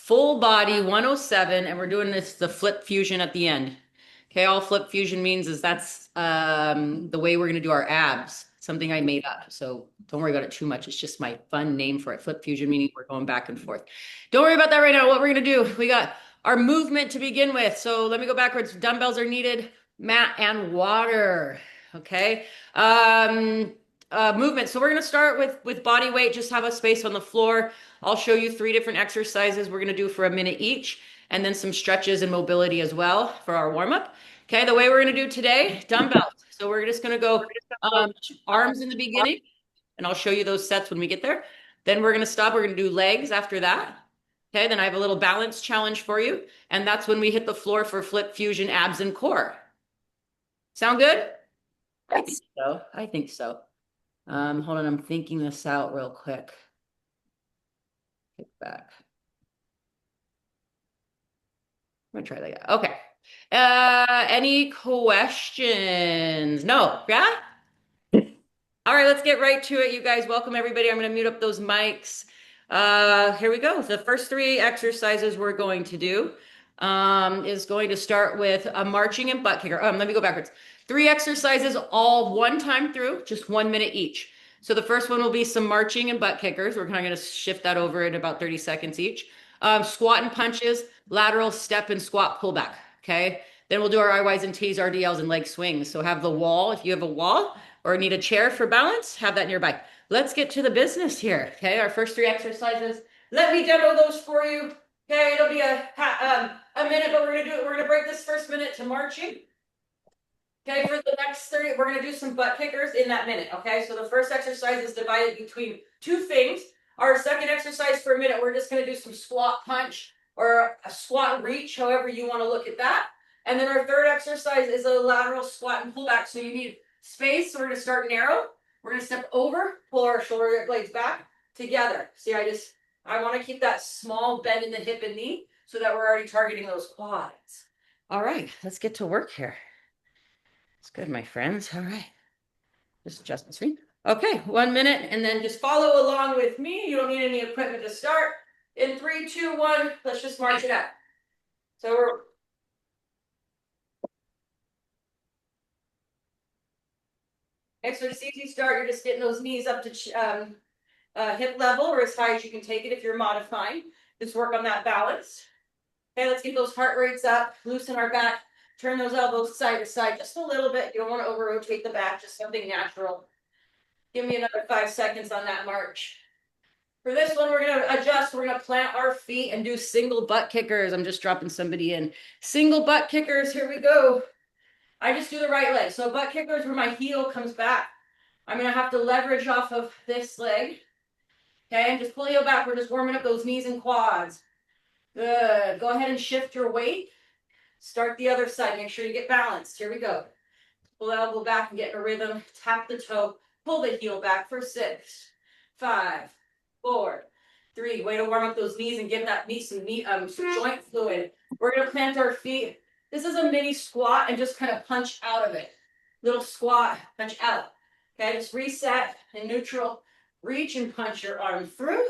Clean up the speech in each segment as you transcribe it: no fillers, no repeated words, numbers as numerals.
full body 107, and we're doing this the flip fusion at the end. Okay, all flip fusion means is that's the way we're going to do our abs, something I made up. So don't worry about it too much. It's just my fun name for it. Flip fusion meaning we're going back and forth. Don't worry about that right now. What we're going to do, we got our movement to begin with. So let me go backwards. Dumbbells are needed, mat and water. Okay. Movement. So we're going to start with body weight. Just have a space on the floor. I'll show you 3 different exercises we're going to do for a minute each, and then some stretches and mobility as well for our warm up. Okay, the way we're going to do today, dumbbells. So we're just going to go arms in the beginning, and I'll show you those sets when we get there. Then we're going to stop. We're going to do legs after that. Okay, then I have a little balance challenge for you, and that's when we hit the floor for flip fusion, abs, and core. Sound good? I think so. I think so. Hold on, I'm thinking this out real quick. Kick back. I'm gonna try that. Okay. Any questions? No, yeah? All right, let's get right to it, you guys. Welcome, everybody. I'm gonna mute up those mics. Here we go. The first 3 exercises we're going to do is going to start with a marching and butt kicker. Let me go backwards. 3 exercises, all one time through, just 1 minute each. So the first one will be some marching and butt kickers. We're kind of going to shift that over in about 30 seconds each. Squat and punches, lateral step and squat pullback. Okay. Then we'll do our IYs and T's, RDLs, and leg swings. So have the wall, if you have a wall or need a chair for balance, have that nearby. Let's get to the business here. Okay. Our first 3 exercises. Let me demo those for you. Okay. It'll be a minute, but we're going to do it. We're going to break this first minute to marching. Okay, for the next 30, we're going to do some butt kickers in that minute. Okay, so the first exercise is divided between 2 things. Our second exercise for a minute, we're just going to do some squat punch or a squat reach, however you want to look at that. And then our third exercise is a lateral squat and pullback. So you need space. So we're going to start narrow. We're going to step over, pull our shoulder blades back together. See, I want to keep that small bend in the hip and knee so that we're already targeting those quads. All right, let's get to work here. It's good, my friends. All right. Just adjust the screen. Okay, 1 minute, and then just follow along with me. You don't need any equipment to start. In 3, 2, 1, let's just march it out. So we're okay, so just easy start. You're just getting those knees up to hip level or as high as you can take it if you're modifying. Just work on that balance. Okay, let's get those heart rates up, loosen our back. Turn those elbows side to side just a little bit. You don't want to over rotate the back, just something natural. Give me another 5 seconds on that march. For this one, we're going to adjust. We're going to plant our feet and do single butt kickers. I'm just dropping somebody in. Single butt kickers. Here we go. I just do the right leg. So butt kickers where my heel comes back. I'm going to have to leverage off of this leg. Okay, and just pull heel back. We're just warming up those knees and quads. Good. Go ahead and shift your weight. Start the other side. Make sure you get balanced. Here we go. Pull the elbow back and get in a rhythm. Tap the toe. Pull the heel back for 6, 5, 4, 3. Way to warm up those knees and give that knee some joint fluid. We're going to plant our feet. This is a mini squat and just kind of punch out of it. Little squat, punch out. Okay, just reset in neutral. Reach and punch your arm through.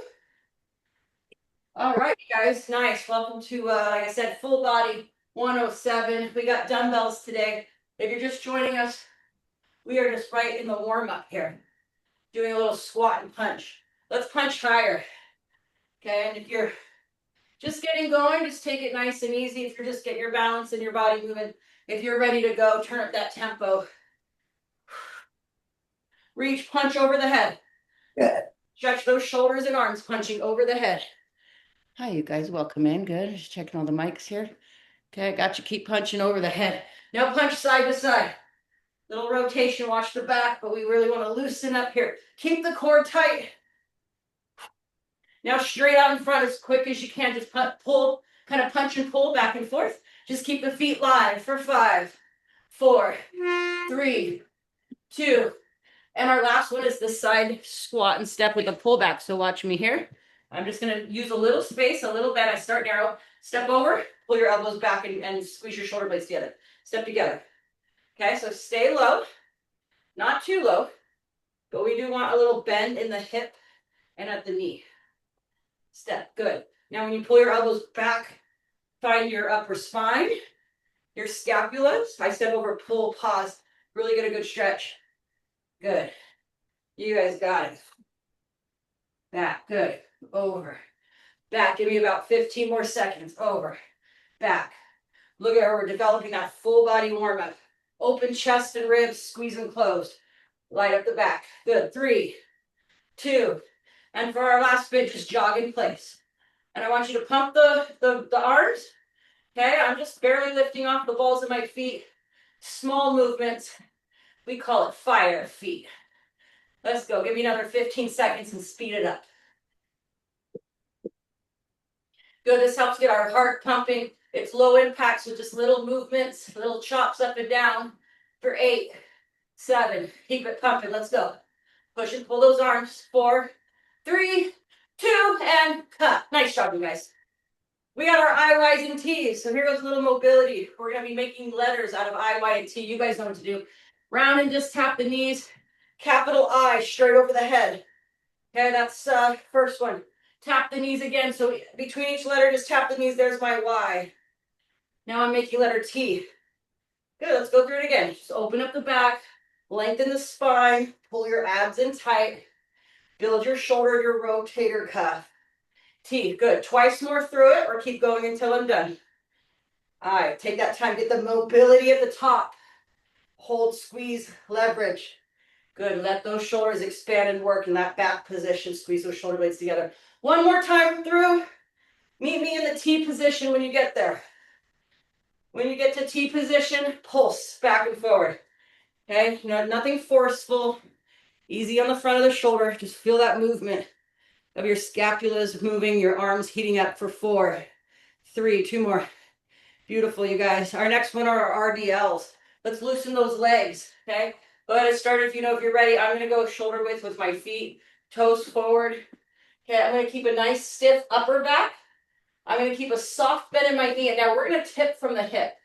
All right, guys. Nice. Welcome to, like I said, full body 107. We got dumbbells today. If you're just joining us, we are just right in the warm-up here. Doing a little squat and punch. Let's punch higher. Okay, and if you're just getting going, just take it nice and easy. If you're just getting your balance and your body moving, if you're ready to go, turn up that tempo. Reach, punch over the head. Good. Stretch those shoulders and arms, punching over the head. Hi, you guys. Welcome in. Good. Just checking all the mics here. Okay, got you. Keep punching over the head. Now punch side to side. Little rotation, watch the back, but we really want to loosen up here. Keep the core tight. Now straight out in front as quick as you can. Just pull, kind of punch and pull back and forth. Just keep the feet live for 5, 4, 3, 2. And our last one is the side squat and step with a pullback. So watch me here. I'm just going to use a little space, a little bit. I start narrow. Step over, pull your elbows back and squeeze your shoulder blades together. Step together. Okay, so stay low, not too low, but we do want a little bend in the hip and at the knee. Step, good. Now, when you pull your elbows back, find your upper spine, your scapulas. I step over, pull, pause. Really get a good stretch. Good. You guys got it. Back. Good. Over. Back. Give me about 15 more seconds. Over. Back. Look at how we're developing that full body warm up. Open chest and ribs, squeeze them closed. Light up the back. Good. 3, 2, and for our last bit, just jog in place. And I want you to pump the arms. Okay, I'm just barely lifting off the balls of my feet. Small movements. We call it fire feet. Let's go. Give me another 15 seconds and speed it up. Good. This helps get our heart pumping. It's low impact, so just little movements, little chops up and down for 8, 7. Keep it pumping. Let's go. Push and pull those arms. 4, 3, 2, and cut. Nice job, you guys. We got our I, Y's, and T's. So here goes a little mobility. We're going to be making letters out of I, Y, and T. You guys know what to do. Round and just tap the knees. Capital I, straight over the head. Okay, that's first one. Tap the knees again. So between each letter, just tap the knees. There's my Y. Now I'm making letter T. Good, let's go through it again. Just open up the back, lengthen the spine, pull your abs in tight, build your shoulder, your rotator cuff. T, good. Twice more through it or keep going until I'm done. All right, take that time, get the mobility at the top. Hold, squeeze, leverage. Good, let those shoulders expand and work in that back position. Squeeze those shoulder blades together. One more time through. Meet me in the T position when you get there. When you get to T position, pulse back and forward. Okay, nothing forceful. Easy on the front of the shoulder. Just feel that movement of your scapulas moving, your arms heating up for 4, 3, 2 more. Beautiful, you guys. Our next one are our RDLs. Let's loosen those legs, okay? Go ahead and start if you know if you're ready. I'm going to go shoulder width with my feet, toes forward. Okay, I'm going to keep a nice stiff upper back. I'm going to keep a soft bend in my knee. And now we're going to tip from the hip.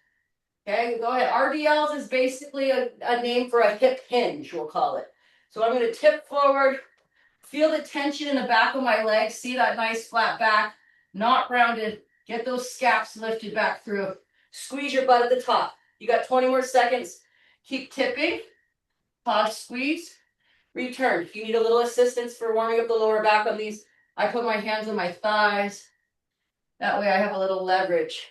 Okay, go ahead. RDLs is basically a name for a hip hinge, we'll call it. So I'm going to tip forward, feel the tension in the back of my legs, see that nice flat back, not rounded. Get those scaps lifted back through. Squeeze your butt at the top. You got 20 more seconds. Keep tipping. Pause, squeeze, return. If you need a little assistance for warming up the lower back on these, I put my hands on my thighs. That way I have a little leverage.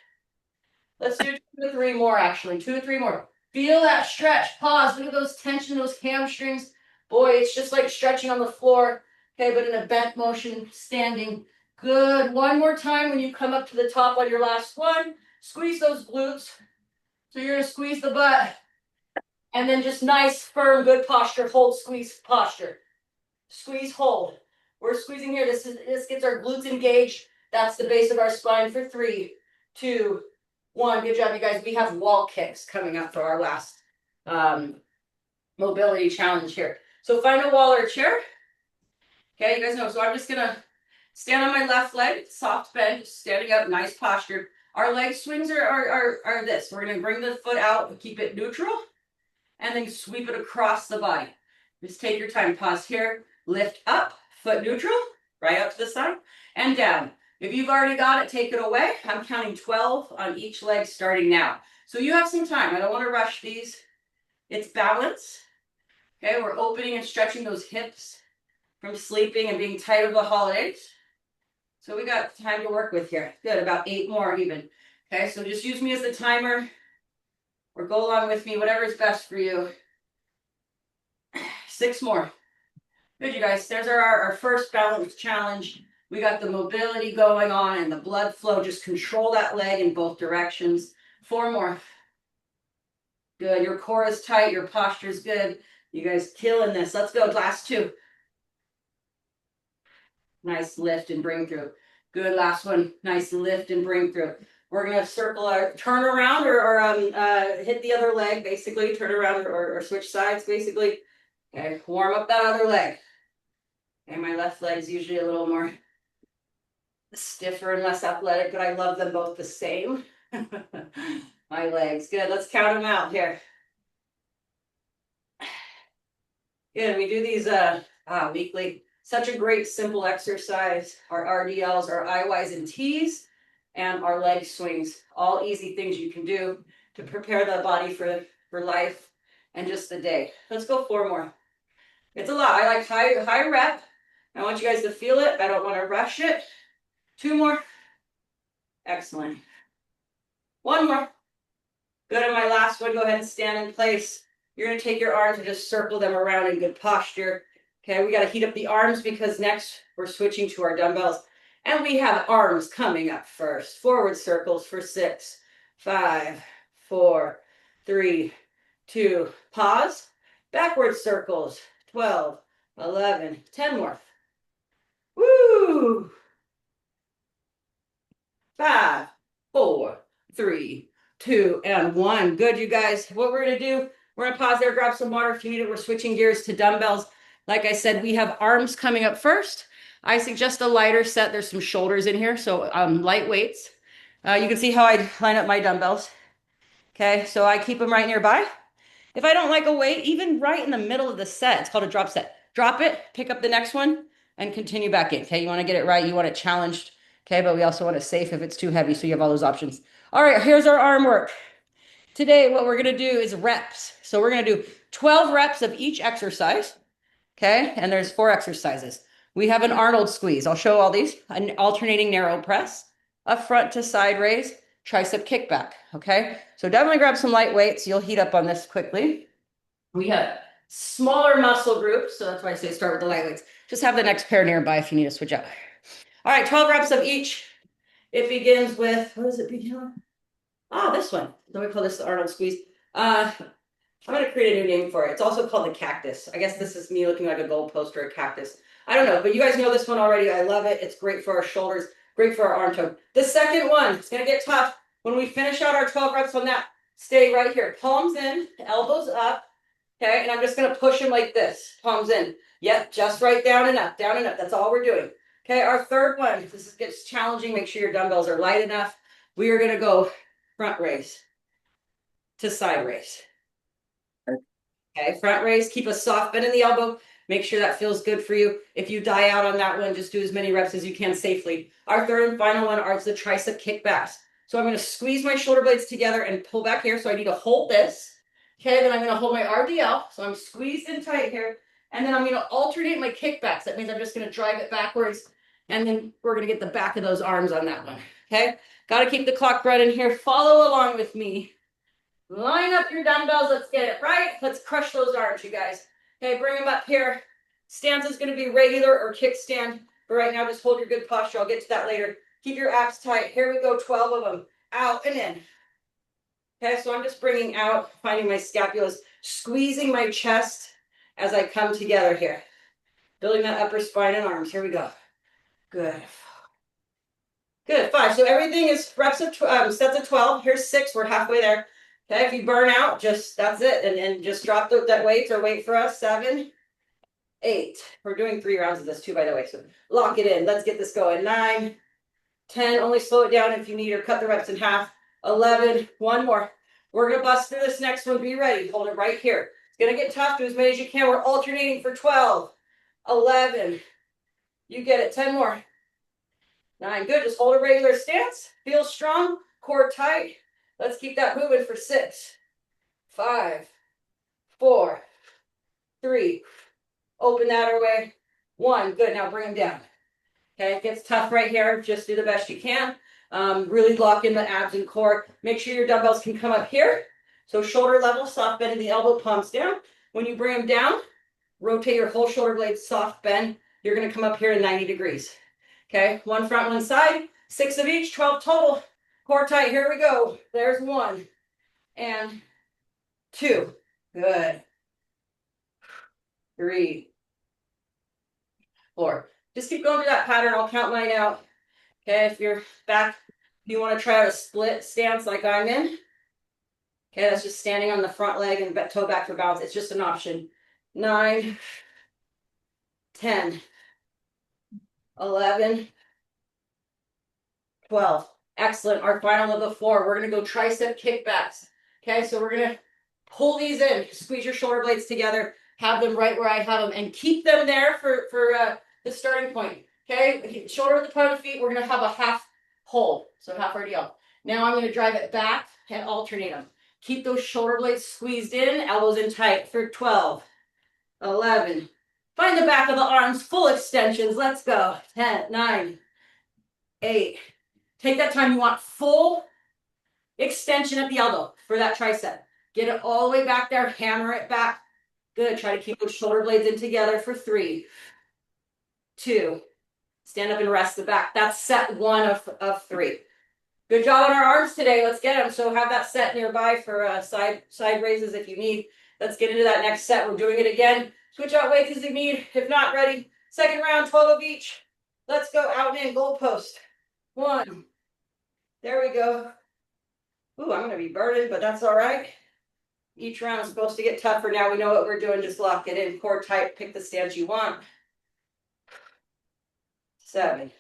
Let's do 2 to 3 more, actually. 2 to 3 more. Feel that stretch. Pause. Look at those tension, those hamstrings. Boy, it's just like stretching on the floor. Okay, but in a bent motion, standing. Good. One more time when you come up to the top on your last one. Squeeze those glutes. So you're going to squeeze the butt. And then just nice, firm, good posture. Hold, squeeze posture. Squeeze, hold. We're squeezing here. This gets our glutes engaged. That's the base of our spine for 3, 2, 1. Good job, you guys. We have wall kicks coming up for our last mobility challenge here. So find a wall or a chair. Okay, you guys know. So I'm just going to stand on my left leg, soft bend, standing up, nice posture. Our leg swings are this. We're going to bring the foot out, keep it neutral, and then sweep it across the body. Just take your time. Pause here. Lift up, foot neutral, right up to the side, and down. If you've already got it, take it away. I'm counting 12 on each leg starting now. So you have some time. I don't want to rush these. It's balance. Okay, we're opening and stretching those hips from sleeping and being tight over the holidays. So we got time to work with here. Good, about 8 more even. Okay, so just use me as the timer or go along with me, whatever is best for you. 6 more. Good, you guys. There's our first balance challenge. We got the mobility going on and the blood flow. Just control that leg in both directions. 4 more. Good. Your core is tight. Your posture is good. You guys killing this. Let's go. Last 2. Nice lift and bring through. Good. Last one. Nice lift and bring through. We're going to circle our turn around or hit the other leg, basically. Turn around or switch sides, basically. Okay. Warm up that other leg. Okay. My left leg is usually a little more stiffer and less athletic, but I love them both the same. My legs. Good. Let's count them out here. Good. We do these weekly. Such a great simple exercise. Our RDLs, our IYs and Ts, and our leg swings. All easy things you can do to prepare the body for life and just the day. Let's go 4 more. It's a lot. I like high rep. I want you guys to feel it. I don't want to rush it. 2 more. Excellent. 1 more. Good. And my last one, go ahead and stand in place. You're going to take your arms and just circle them around in good posture. Okay, we got to heat up the arms because next we're switching to our dumbbells. And we have arms coming up first. Forward circles for 6, 5, 4, 3, 2, pause. Backward circles, 12, 11, 10 more. Woo! 5, 4, 3, 2, and 1. Good, you guys. What we're going to do, we're going to pause there, grab some water if you need it. We're switching gears to dumbbells. Like I said, we have arms coming up first. I suggest a lighter set. There's some shoulders in here, so light weights. You can see how I line up my dumbbells. Okay, so I keep them right nearby. If I don't like a weight, even right in the middle of the set, it's called a drop set. Drop it, pick up the next one, and continue back in. Okay, you want to get it right. You want it challenged. Okay, but we also want it safe if it's too heavy, so you have all those options. All right, here's our arm work. Today, what we're going to do is reps. So we're going to do 12 reps of each exercise. Okay, and there's 4 exercises. We have an Arnold squeeze. I'll show all these. An alternating narrow press, a front to side raise, tricep kickback. Okay, so definitely grab some light weights. You'll heat up on this quickly. We have smaller muscle groups, so that's why I say start with the light weights. Just have the next pair nearby if you need to switch out. All right, 12 reps of each. It begins with, what does it begin with? Ah, this one. So we call this the Arnold squeeze. I'm going to create a new name for it. It's also called the cactus. I guess this is me looking like a goalpost or a cactus. I don't know, but you guys know this one already. I love it. It's great for our shoulders, great for our arm tone. The second one, it's going to get tough. When we finish out our 12 reps on that, stay right here. Palms in, elbows up. Okay, and I'm just going to push them like this. Palms in. Yep, just right down and up, down and up. That's all we're doing. Okay, our third one, if this gets challenging, make sure your dumbbells are light enough. We are going to go front raise to side raise. Okay, front raise, keep a soft bend in the elbow. Make sure that feels good for you. If you die out on that one, just do as many reps as you can safely. Our third and final one are the tricep kickbacks. So I'm going to squeeze my shoulder blades together and pull back here. So I need to hold this. Okay, then I'm going to hold my RDL. So I'm squeezed in tight here. And then I'm going to alternate my kickbacks. That means I'm just going to drive it backwards. And then we're going to get the back of those arms on that one. Okay, got to keep the clock running here. Follow along with me. Line up your dumbbells. Let's get it right. Let's crush those arms, you guys. Okay, bring them up here. Stance is going to be regular or kickstand. But right now, just hold your good posture. I'll get to that later. Keep your abs tight. Here we go, 12 of them. Out and in. Okay, so I'm just bringing out, finding my scapulas, squeezing my chest as I come together here. Building that upper spine and arms. Here we go. Good. Good, 5. So everything is reps of sets of 12. Here's 6. We're halfway there. Okay, if you burn out, just that's it. And just drop that weight or wait for us. 7, 8. We're doing 3 rounds of this too, by the way. So lock it in. Let's get this going. 9, 10. Only slow it down if you need or cut the reps in half. 11. 1 more. We're going to bust through this next one. Be ready. Hold it right here. It's going to get tough. Do as many as you can. We're alternating for 12. 11. You get it. 10 more. 9. Good. Just hold a regular stance. Feel strong. Core tight. Let's keep that moving for 6, 5, 4, 3. Open that away. 1. Good. Now bring them down. Okay, it gets tough right here. Just do the best you can. Really lock in the abs and core. Make sure your dumbbells can come up here. So shoulder level, soft bend in the elbow, palms down. When you bring them down, rotate your whole shoulder blades, soft bend. You're going to come up here in 90 degrees. Okay, 1 front, 1 side. 6 of each, 12 total. Core tight, here we go. There's 1 and 2. Good. 3, 4. Just keep going through that pattern. I'll count mine out. Okay, if you're back, if you want to try out a split stance like I'm in. Okay, that's just standing on the front leg and toe back for balance. It's just an option. 9, 10, 11, 12. Excellent. Our final of the 4. We're going to go tricep kickbacks. Okay, so we're going to pull these in. Squeeze your shoulder blades together. Have them right where I have them. And keep them there for the starting point. Okay, shoulder at the point of the feet. We're gonna have a half hold, so half RDL. Now I'm gonna drive it back and alternate them. Keep those shoulder blades squeezed in, elbows in tight for 12, 11. Find the back of the arms, full extensions. Let's go. 10, 9, 8. Take that time. You want full extension at the elbow for that tricep. Get it all the way back there. Hammer it back. Good. Try to keep those shoulder blades in together for 3, 2. Stand up and rest the back. That's set 1 of 3. Good job on our arms today. Let's get them. So have that set nearby for side raises if you need. Let's get into that next set. We're doing it again. Switch out weights as you need. If not, ready. Second round, 12 of each. Let's go out and in. Goalpost. 1. There we go. Ooh, I'm going to be burdened, but that's all right. Each round is supposed to get tougher. Now we know what we're doing. Just lock it in. Core tight. Pick the stance you want. 7.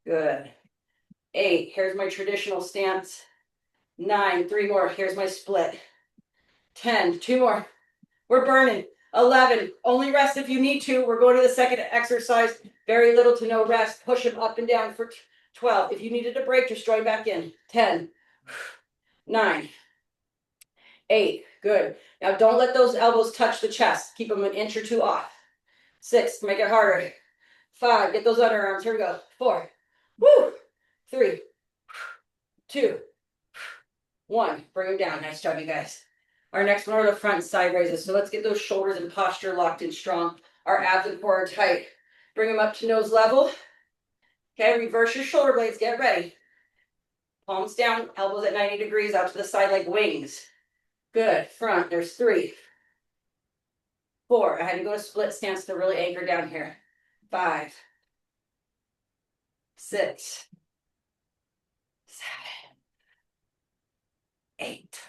Good. 8. Here's my traditional stance. 9. 3 more. Here's my split. 10. 2 more. We're burning. 11. Only rest if you need to. We're going to the second exercise. Very little to no rest. Push them up and down for 12. If you needed a break, just join back in. 10. 9. 8. Good. Now don't let those elbows touch the chest. Keep them an inch or 2 off. 6. Make it harder. 5. Get those underarms. Here we go. 4. Woo. 3. 2. 1. Bring them down. Nice job, you guys. Our next one are the front and side raises. So let's get those shoulders and posture locked in strong. Our abs and core are tight. Bring them up to nose level. Okay, reverse your shoulder blades. Get ready. Palms down, elbows at 90 degrees out to the side like wings. Good. Front. There's 3. 4. I had to go to split stance to really anchor down here. 5. 6. 7. 8.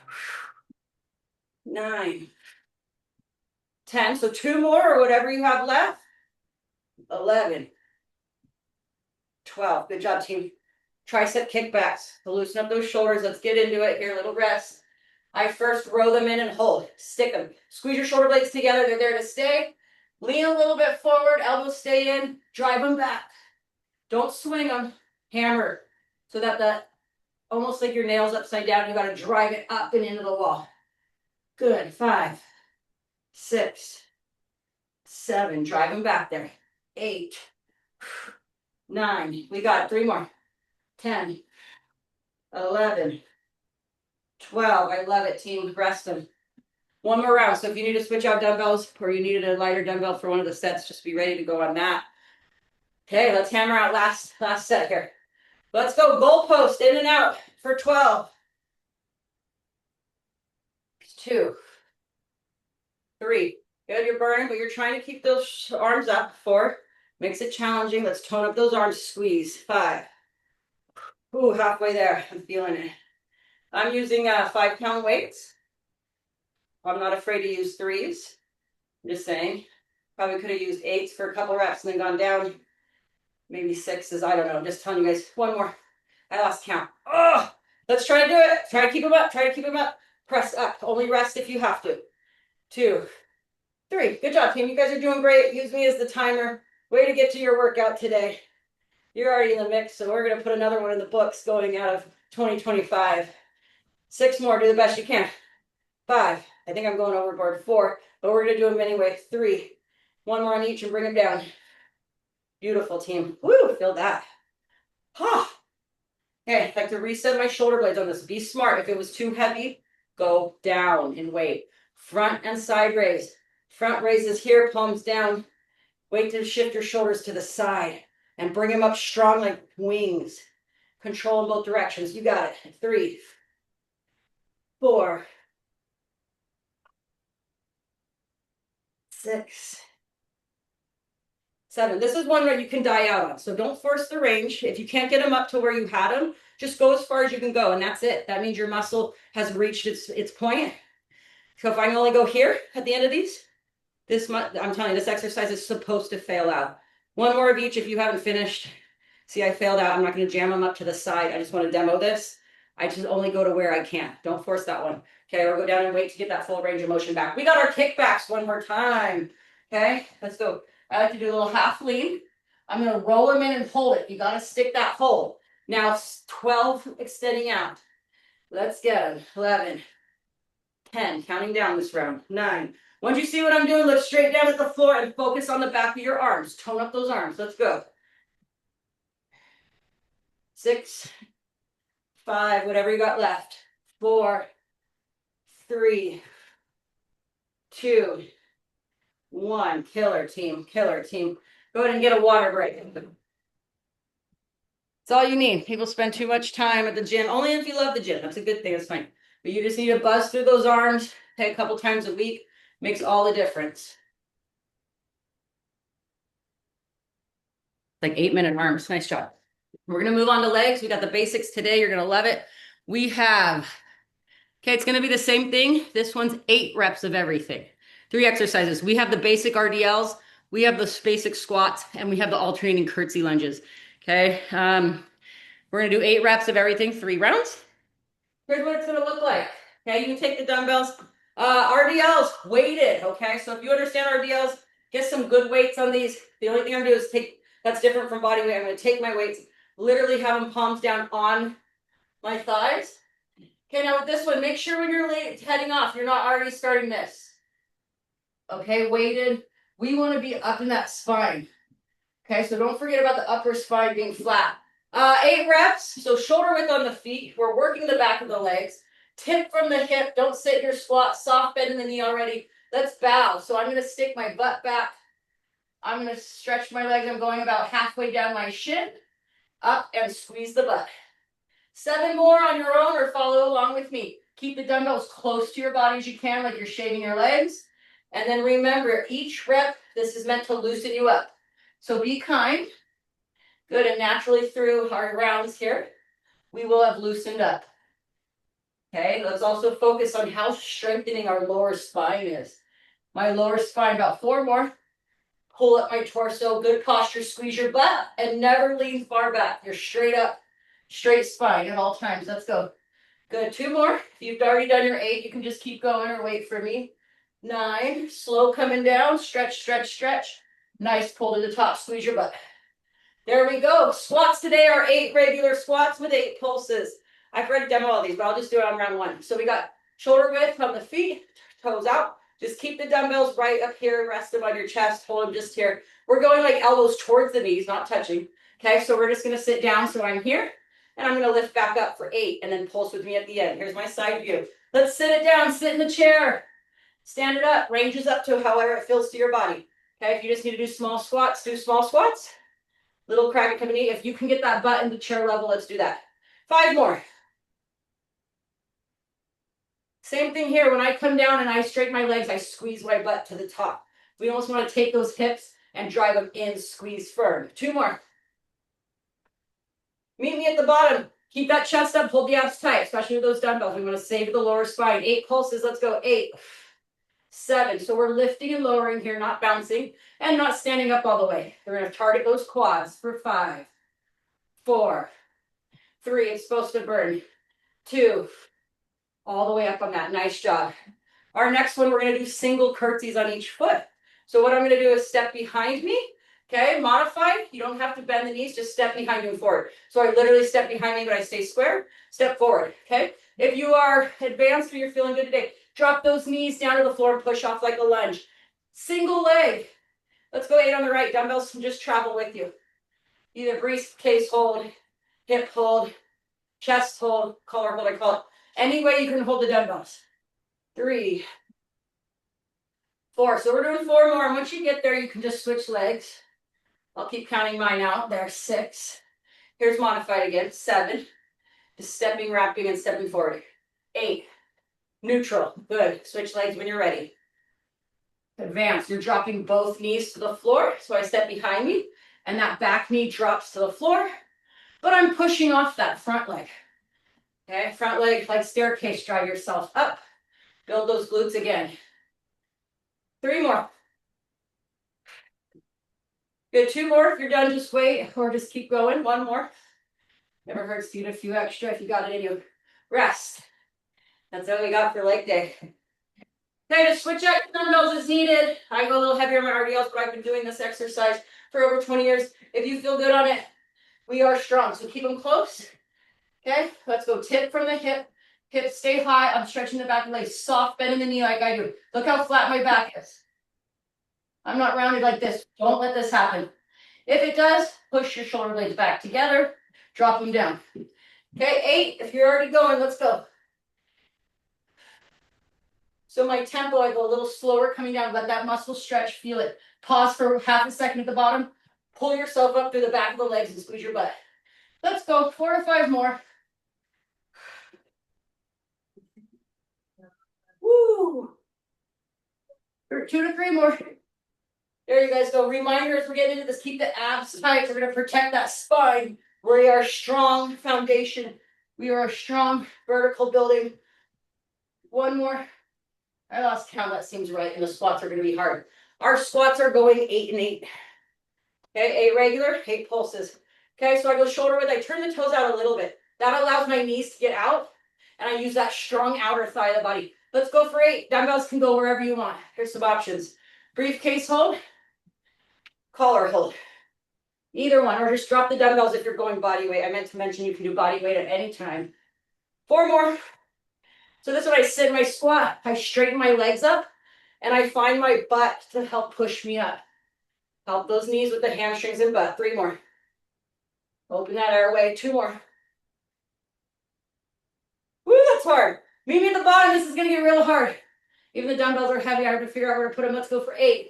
9. 10. So 2 more or whatever you have left. 11. 12. Good job, team. Tricep kickbacks. To loosen up those shoulders. Let's get into it here. Little rest. I first row them in and hold. Stick them. Squeeze your shoulder blades together. They're there to stay. Lean a little bit forward. Elbows stay in. Drive them back. Don't swing them. Hammer. So that almost like your nails upside down. You got to drive it up and into the wall. Good. 5. 6. 7. Drive them back there. 8. 9. We got 3 more. 10. 11. 12. I love it, team. Rest them. 1 more round. So if you need to switch out dumbbells or you needed a lighter dumbbell for one of the sets, just be ready to go on that. Okay, let's hammer out last set here. Let's go goalpost in and out for 12. 2. 3. Good, you're burning, but you're trying to keep those arms up. 4. Makes it challenging. Let's tone up those arms. Squeeze. 5. Ooh, halfway there. I'm feeling it. I'm using 5-pound weights. I'm not afraid to use 3s. I'm just saying. Probably could have used 8s for a couple reps and then gone down. Maybe 6s. I don't know. I'm just telling you guys. 1 more. I lost count. Oh, let's try to do it. Try to keep them up. Try to keep them up. Press up. Only rest if you have to. 2. 3. Good job, team. You guys are doing great. Use me as the timer. Way to get to your workout today. You're already in the mix, so we're going to put another one in the books going out of 2025. 6 more. Do the best you can. 5. I think I'm going overboard. 4. But we're going to do them anyway. 3. 1 more on each and bring them down. Beautiful, team. Woo, feel that. Ha. Okay, I like to reset my shoulder blades on this. Be smart. If it was too heavy, go down in weight. Front and side raise. Front raises here, palms down. Wait to shift your shoulders to the side and bring them up strong like wings. Control in both directions. You got it. 3. 4. 6. 7. This is one that you can die out on. So don't force the range. If you can't get them up to where you had them, just go as far as you can go. And that's it. That means your muscle has reached its point. So if I can only go here at the end of these, I'm telling you, this exercise is supposed to fail out. 1 more of each if you haven't finished. See, I failed out. I'm not going to jam them up to the side. I just want to demo this. I just only go to where I can. Don't force that one. Okay, or go down and wait to get that full range of motion back. We got our kickbacks 1 more time. Okay, let's go. I like to do a little half lean. I'm going to roll them in and hold it. You got to stick that hold. Now 12 extending out. Let's get them. 11, 10, counting down this round. 9. Once you see what I'm doing, look straight down at the floor and focus on the back of your arms. Tone up those arms. Let's go. 6, 5, whatever you got left. 4, 3, 2, 1. Killer team, killer team. Go ahead and get a water break. It's all you need. People spend too much time at the gym, only if you love the gym. That's a good thing, that's fine. But you just need to buzz through those arms, a couple times a week. Makes all the difference. Like 8-minute arms. Nice job. We're going to move on to legs. We got the basics today. You're going to love it. We have, okay, it's going to be the same thing. This one's 8 reps of everything. 3 exercises. We have the basic RDLs. We have the basic squats, and we have the alternating curtsy lunges. Okay. We're going to do 8 reps of everything, 3 rounds. Here's what it's going to look like. Okay. You can take the dumbbells. RDLs weighted. Okay. So if you understand RDLs, get some good weights on these. The only thing I'm going to do is take, that's different from body weight. I'm going to take my weights, literally have them palms down on my thighs. Okay. Now with this one, make sure when you're heading off, you're not already starting this. Okay. Weighted. We want to be up in that spine. Okay, so don't forget about the upper spine being flat. 8 reps, so shoulder width on the feet. We're working the back of the legs. Tip from the hip. Don't sit your squat. Soft bend in the knee already. Let's bow. So I'm going to stick my butt back. I'm going to stretch my legs. I'm going about halfway down my shin. Up and squeeze the butt. 7 more on your own or follow along with me. Keep the dumbbells close to your body as you can, like you're shaving your legs. And then remember, each rep, this is meant to loosen you up. So be kind. Good, and naturally through our rounds here, we will have loosened up. Okay, let's also focus on how strengthening our lower spine is. My lower spine, about 4 more. Pull up my torso, good posture, squeeze your butt, and never lean far back. You're straight up, straight spine at all times. Let's go. Good, 2 more. If you've already done your 8, you can just keep going or wait for me. 9, slow coming down, stretch, stretch, stretch. Nice pull to the top, squeeze your butt. There we go. Squats today are 8 regular squats with 8 pulses. I've already demo all these, but I'll just do it on round 1. So we got shoulder width on the feet, toes out. Just keep the dumbbells right up here, rest them on your chest, hold them just here. We're going like elbows towards the knees, not touching. Okay, so we're just going to sit down so I'm here, and I'm going to lift back up for 8, and then pulse with me at the end. Here's my side view. Let's sit it down, sit in the chair. Stand it up, ranges up to however it feels to your body. Okay, if you just need to do small squats, do small squats. Little crack at knee. If you can get that butt into chair level, let's do that. 5 more. Same thing here. When I come down and I straighten my legs, I squeeze my butt to the top. We almost want to take those hips and drive them in, squeeze firm. 2 more. Meet me at the bottom. Keep that chest up, hold the abs tight, especially with those dumbbells. We want to save the lower spine. 8 pulses, let's go. 8, 7. So we're lifting and lowering here, not bouncing and not standing up all the way. We're going to target those quads for 5, 4, 3. It's supposed to burn. 2, all the way up on that. Nice job. Our next one, we're going to do single curtsies on each foot. So what I'm going to do is step behind me. Okay, modified. You don't have to bend the knees, just step behind you and forward. So I literally step behind me, but I stay square. Step forward. Okay. If you are advanced or you're feeling good today, drop those knees down to the floor and push off like a lunge. Single leg. Let's go 8 on the right. Dumbbells can just travel with you. Either briefcase hold, hip hold, chest hold, collar hold, I call it. Any way you can hold the dumbbells. 3, 4. So we're doing 4 more. And once you get there, you can just switch legs. I'll keep counting mine out. There, 6. Here's modified again. 7. Just stepping, wrapping, and stepping forward. 8. Neutral. Good. Switch legs when you're ready. Advance. You're dropping both knees to the floor. So I step behind me, and that back knee drops to the floor. But I'm pushing off that front leg. Okay, front leg like staircase. Drive yourself up. Build those glutes again. 3 more. Good. 2 more. If you're done, just wait or just keep going. 1 more. Never hurts to get a few extra if you got it in you. Rest. That's all we got for leg day. Okay, to switch out dumbbells as needed. I go a little heavier on my RDLs, but I've been doing this exercise for over 20 years. If you feel good on it, we are strong. So keep them close. Okay, let's go. Tip from the hip. Hips stay high. I'm stretching the back of the leg. Soft bend in the knee like I do. Look how flat my back is. I'm not rounded like this. Don't let this happen. If it does, push your shoulder blades back together. Drop them down. Okay, 8. If you're already going, let's go. So my tempo, I go a little slower coming down. Let that muscle stretch. Feel it. Pause for half a second at the bottom. Pull yourself up through the back of the legs and squeeze your butt. Let's go. 4 or 5 more. Woo! 2 to 3 more. There you guys go. Reminders, we're getting into this. Keep the abs tight. We're going to protect that spine. We are a strong foundation. We are a strong vertical building. 1 more. I lost count. That seems right. And the squats are going to be hard. Our squats are going 8 and 8. Okay, 8 regular, 8 pulses. Okay, so I go shoulder width. I turn the toes out a little bit. That allows my knees to get out. And I use that strong outer thigh of the body. Let's go for 8. Dumbbells can go wherever you want. Here's some options. Briefcase hold. Collar hold. Either one. Or just drop the dumbbells if you're going body weight. I meant to mention you can do body weight at any time. 4 more. So this is when I sit in my squat. I straighten my legs up. And I find my butt to help push me up. Help those knees with the hamstrings and butt. 3 more. Open that airway. 2 more. Woo, that's hard. Meet me at the bottom. This is going to get real hard. Even the dumbbells are heavy. I have to figure out where to put them. Let's go for 8.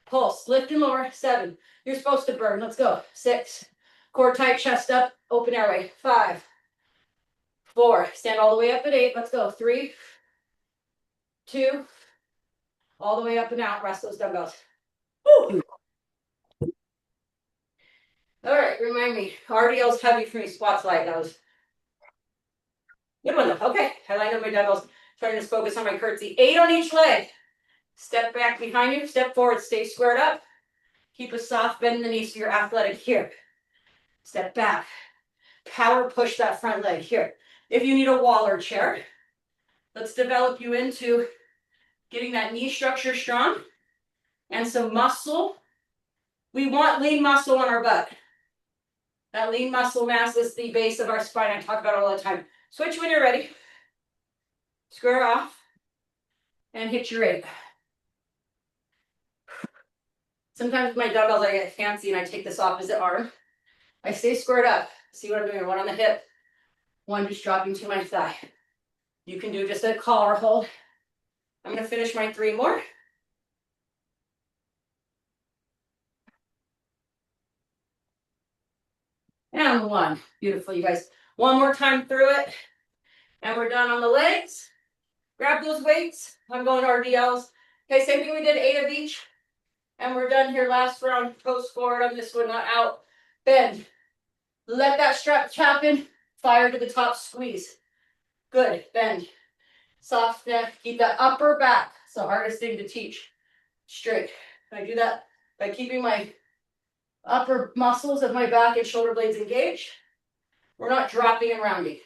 Pulse. Lift and lower. 7. You're supposed to burn. Let's go. 6. Core tight, chest up. Open airway. 5. 4. Stand all the way up at 8. Let's go. 3. 2. All the way up and out. Rest those dumbbells. Woo. All right, remind me. RDL's heavy for me. Squats light. That was good one though. Okay, I lined up my dumbbells. Trying to just focus on my curtsy. 8 on each leg. Step back behind you. Step forward. Stay squared up. Keep a soft bend in the knees so you're athletic here. Step back. Power push that front leg here. If you need a wall or chair, let's develop you into getting that knee structure strong and some muscle. We want lean muscle on our butt. That lean muscle mass is the base of our spine. I talk about it all the time. Switch when you're ready. Square off and hit your 8. Sometimes with my dumbbells, I get fancy and I take this opposite arm. I stay squared up. See what I'm doing? 1 on the hip, 1 just dropping to my thigh. You can do just a collar hold. I'm going to finish my 3 more. And 1. Beautiful, you guys. 1 more time through it. And we're done on the legs. Grab those weights. I'm going RDLs. Okay, same thing we did, 8 of each. And we're done here. Last round. Toes forward on this one, not out. Bend. Let that strap happen. Fire to the top, squeeze. Good, bend. Soft neck. Keep that upper back. It's the hardest thing to teach. Straight. I do that by keeping my upper muscles of my back and shoulder blades engaged. We're not dropping and rounding.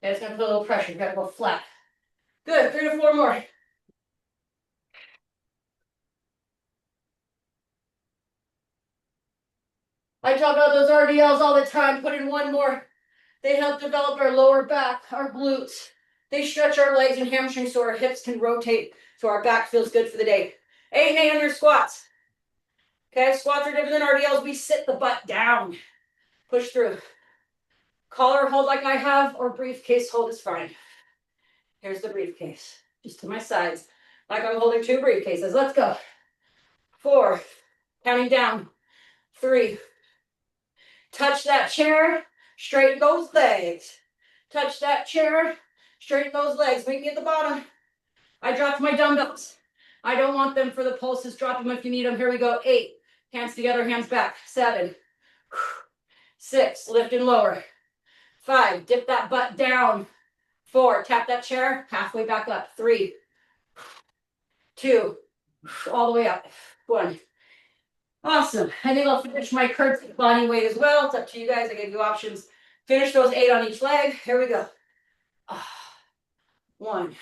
Okay, it's going to put a little pressure. You got to go flat. Good, 3 to 4 more. I talk about those RDLs all the time. Put in 1 more. They help develop our lower back, our glutes. They stretch our legs and hamstrings so our hips can rotate, so our back feels good for the day. 8 and 8 on your squats. Okay, squats are different than RDLs. We sit the butt down. Push through. Collar hold like I have, or briefcase hold is fine. Here's the briefcase, just to my sides, like I'm holding 2 briefcases. Let's go. 4, counting down. 3. Touch that chair, straighten those legs. Touch that chair, straighten those legs. Meet me at the bottom. I dropped my dumbbells. I don't want them for the pulses. Drop them if you need them. Here we go. 8. Hands together, hands back. 7. 6. Lift and lower. 5. Dip that butt down. 4. Tap that chair. Halfway back up. 3. 2. All the way up. 1. Awesome. I think I'll finish my curtsy body weight as well. It's up to you guys. I gave you options. Finish those 8 on each leg. Here we go. 1.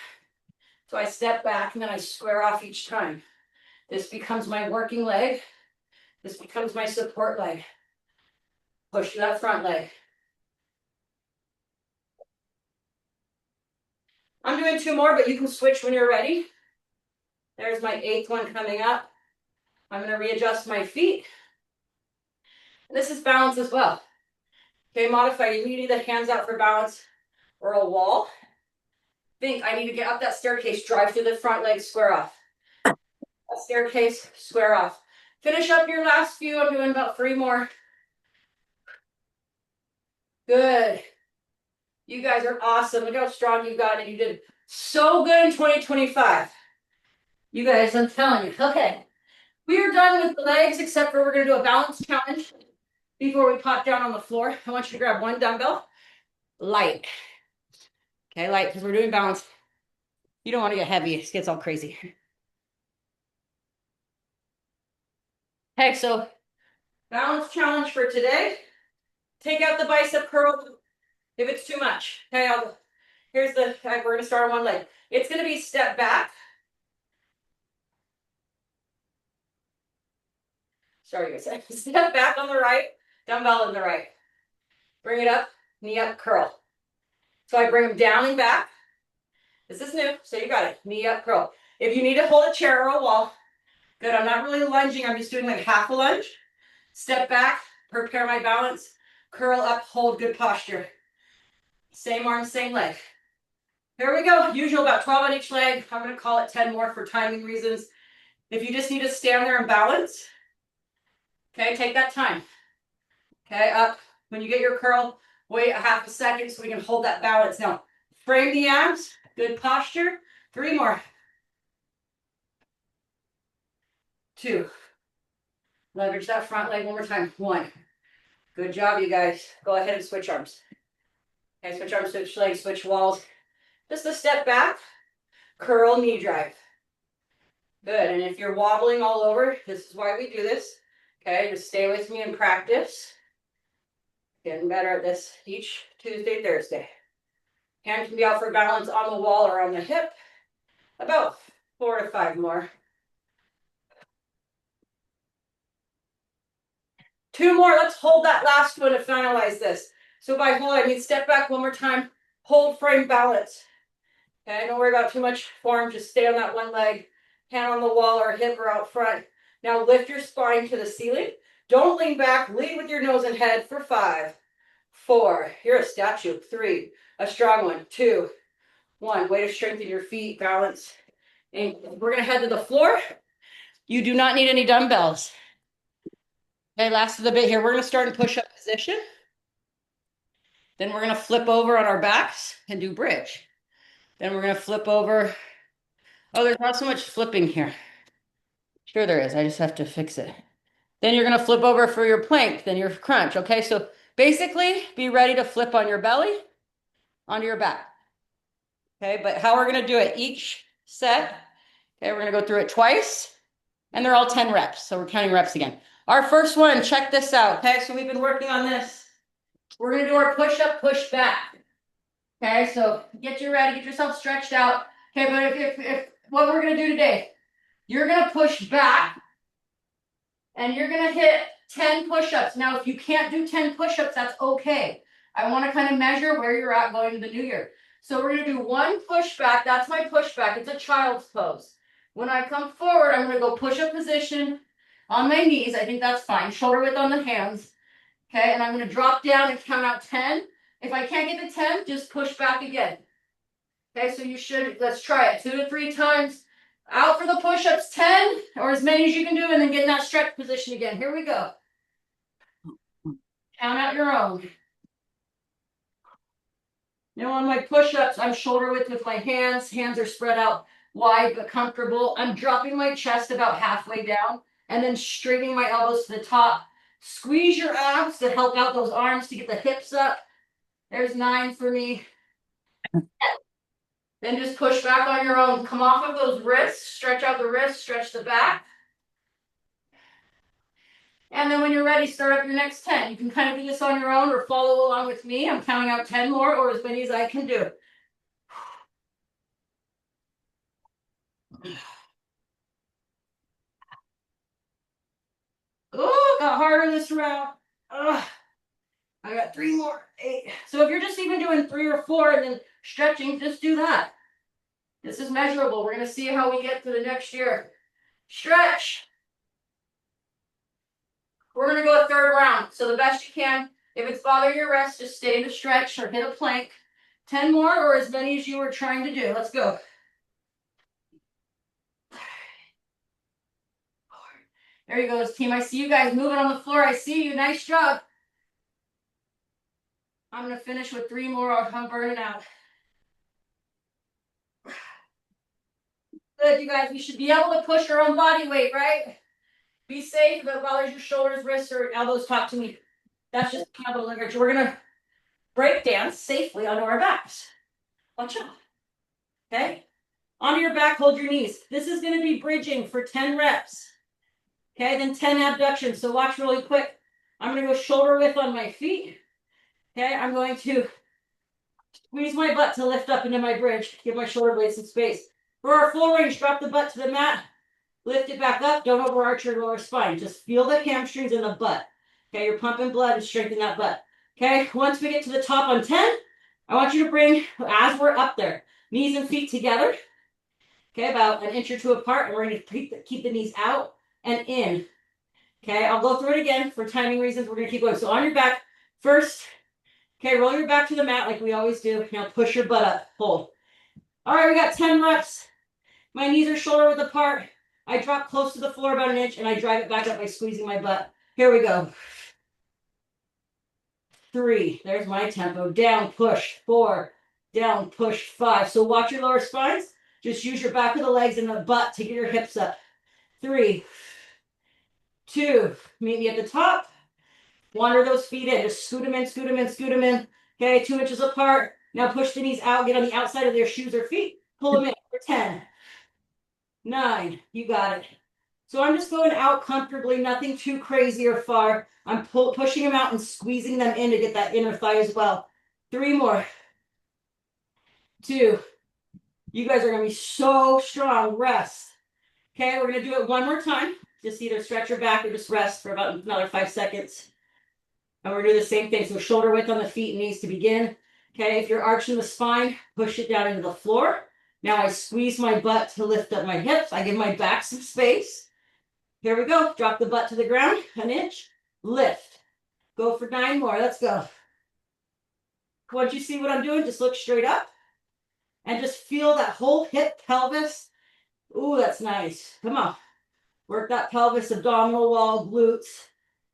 So I step back and then I square off each time. This becomes my working leg. This becomes my support leg. Push that front leg. I'm doing 2 more, but you can switch when you're ready. There's my 8th one coming up. I'm going to readjust my feet. This is balance as well. Okay, modify. You need the hands out for balance or a wall. Think, I need to get up that staircase, drive through the front leg, square off. That staircase, square off. Finish up your last few. I'm doing about 3 more. Good. You guys are awesome. Look how strong you got it. You did so good in 2025. You guys, I'm telling you. Okay. We are done with the legs, except for we're going to do a balance challenge before we pop down on the floor. I want you to grab 1 dumbbell. Light. Okay, light, because we're doing balance. You don't want to get heavy. It gets all crazy. Okay, so balance challenge for today. Take out the bicep curl if it's too much. Okay, here's we're going to start on 1 leg. It's going to be step back. Sorry, guys. Step back on the right, dumbbell in the right. Bring it up, knee up, curl. So I bring them down and back. This is new, so you got it. Knee up, curl. If you need to hold a chair or a wall, good. I'm not really lunging. I'm just doing like half a lunge. Step back, prepare my balance, curl up, hold, good posture. Same arm, same leg. Here we go. Usual about 12 on each leg. I'm going to call it 10 more for timing reasons. If you just need to stand there and balance, okay, take that time. Okay, up. When you get your curl, wait a half a second so we can hold that balance. Now, frame the abs. Good posture. 3 more. 2. Leverage that front leg 1 more time. 1. Good job, you guys. Go ahead and switch arms. Okay, switch arms, switch legs, switch walls. Just a step back. Curl, knee drive. Good. And if you're wobbling all over, this is why we do this. Okay, just stay with me and practice. Getting better at this each Tuesday, Thursday. Hand can be out for balance on the wall or on the hip. About 4 to 5 more. 2 more. Let's hold that last one to finalize this. So by hold, I mean step back 1 more time. Hold, frame, balance. Okay, don't worry about too much form. Just stay on that 1 leg. Hand on the wall or hip or out front. Now lift your spine to the ceiling. Don't lean back. Lead with your nose and head for 5, 4. You're a statue. 3. A strong one. 2, 1. Way to strengthen your feet. Balance. And we're going to head to the floor. You do not need any dumbbells. Okay, last of the bit here. We're going to start in push-up position. Then we're going to flip over on our backs and do bridge. Then we're going to flip over. Oh, there's not so much flipping here. Sure there is. I just have to fix it. Then you're going to flip over for your plank, then your crunch. Okay, so basically be ready to flip on your belly, onto your back. Okay, but how we're going to do it each set. Okay, we're going to go through it twice, and they're all 10 reps. So we're counting reps again. Our first one, check this out. Okay, so we've been working on this. We're going to do our push-up, push-back. Okay, so get you ready, get yourself stretched out. Okay, but if what we're going to do today, you're going to push back, and you're going to hit 10 push-ups. Now, if you can't do 10 push-ups, that's okay. I want to kind of measure where you're at going into the new year. So we're going to do 1 pushback. That's my pushback. It's a child's pose. When I come forward, I'm going to go push-up position on my knees. I think that's fine. Shoulder width on the hands. Okay, and I'm going to drop down and count out 10. If I can't get to 10, just push back again. Okay, so you should, let's try it 2 to 3 times. Out for the push-ups, 10 or as many as you can do, and then get in that stretch position again. Here we go. Count out your own. Now on my push-ups, I'm shoulder width with my hands. Hands are spread out wide but comfortable. I'm dropping my chest about halfway down and then straightening my elbows to the top. Squeeze your abs to help out those arms to get the hips up. There's 9 for me. Then just push back on your own. Come off of those wrists. Stretch out the wrists. Stretch the back. And then when you're ready, start up your next 10. You can kind of do this on your own or follow along with me. I'm counting out 10 more or as many as I can do. Oh, got harder this round. Ugh. I got 3 more. 8. So if you're just even doing 3 or 4 and then stretching, just do that. This is measurable. We're going to see how we get to the next year. Stretch. We're going to go a third round. So the best you can. If it's bothering your rest, just stay in the stretch or hit a plank. 10 more or as many as you were trying to do. Let's go. There you go, team. I see you guys moving on the floor. I see you. Nice job. I'm going to finish with 3 more or I'm burning out. Good, you guys. We should be able to push our own body weight, right? Be safe. If it bothers your shoulders, wrists, or elbows, talk to me. That's just capital leverage. We're going to break dance safely onto our backs. Watch out. Okay? Onto your back, hold your knees. This is going to be bridging for 10 reps. Okay, then 10 abductions. So watch really quick. I'm going to go shoulder width on my feet. Okay, I'm going to squeeze my butt to lift up into my bridge. Give my shoulder blades some space. For our full range, drop the butt to the mat. Lift it back up. Don't overarch your lower spine. Just feel the hamstrings in the butt. Okay, you're pumping blood and strengthen that butt. Okay, once we get to the top on 10, I want you to bring, as we're up there, knees and feet together. Okay, about an inch or 2 apart. And we're going to keep the knees out and in. Okay, I'll go through it again for timing reasons. We're going to keep going. So on your back, first, okay, roll your back to the mat like we always do. Now push your butt up. Hold. All right, we got 10 reps. My knees are shoulder width apart. I drop close to the floor about an inch, and I drive it back up by squeezing my butt. Here we go. 3. There's my tempo. Down, push. 4. Down, push. 5. So watch your lower spines. Just use your back of the legs and the butt to get your hips up. 3. 2. Meet me at the top. Wander those feet in. Just scoot them in, scoot them in, scoot them in. Okay, 2 inches apart. Now push the knees out. Get on the outside of their shoes or feet. Pull them in for 10. 9. You got it. So I'm just going out comfortably, nothing too crazy or far. I'm pushing them out and squeezing them in to get that inner thigh as well. 3 more. 2. You guys are going to be so strong. Rest. Okay, we're going to do it one more time. Just either stretch your back or just rest for about another 5 seconds. And we're going to do the same thing. So shoulder width on the feet and knees to begin. Okay, if you're arching the spine, push it down into the floor. Now I squeeze my butt to lift up my hips. I give my back some space. Here we go. Drop the butt to the ground, an inch, lift. Go for 9 more. Let's go. Once you see what I'm doing, just look straight up and just feel that whole hip, pelvis. Ooh, that's nice. Come on. Work that pelvis, abdominal wall, glutes.